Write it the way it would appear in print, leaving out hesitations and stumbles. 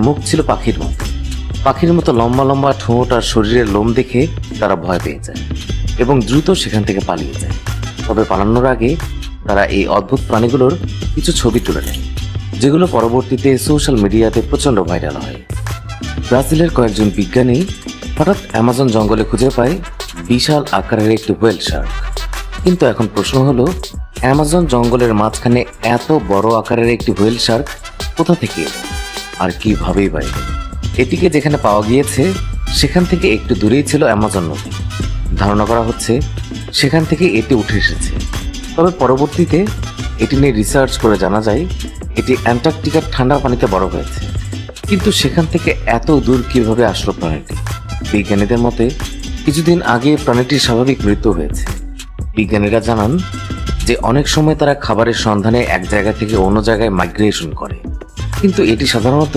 মুখ ছিল পাখির মতো লম্বা লম্বা ঠোঁট আর শরীরের লোম দেখে তারা ভয় পেয়ে যায় এবং দ্রুত সেখান থেকে পালিয়ে যায়। তবে পালানোর আগে তারা এই অদ্ভুত প্রাণীগুলোর কিছু ছবি তুলে নেয়, যেগুলো পরবর্তীতে সোশ্যাল মিডিয়াতে প্রচন্ড ভাইরাল হয়। ব্রাজিলের কয়েকজন বিজ্ঞানী হঠাৎ অ্যামাজন জঙ্গলে খুঁজে পায় বিশাল আকারের একটি হোয়েল শার্ক। কিন্তু এখন প্রশ্ন হলো, অ্যামাজন জঙ্গলের মাঝখানে এত বড় আকারের একটি হোয়েল শার্ক কোথা থেকে এলো আর কিভাবেই বা এলো? এটিকে যেখানে পাওয়া গিয়েছে সেখান থেকে একটু দূরেই ছিল অ্যামাজন নদী। ধারণা করা হচ্ছে সেখান থেকে এটি উঠে এসেছে। তবে পরবর্তীতে এটি নিয়ে রিসার্চ করে জানা যায় এটি অ্যান্টার্কটিকার ঠান্ডা পানিতে বড় হয়েছে। কিন্তু সেখান থেকে এত দূর কিভাবে আসলো প্রাণীটি? বিজ্ঞানীদের মতে কিছুদিন আগে প্রাণীটির স্বাভাবিক মৃত্যু হয়েছে। বিজ্ঞানীরা জানান যে অনেক সময় তারা খাবারের সন্ধানে এক জায়গা থেকে অন্য জায়গায় মাইগ্রেশন করে, কিন্তু এটি সাধারণত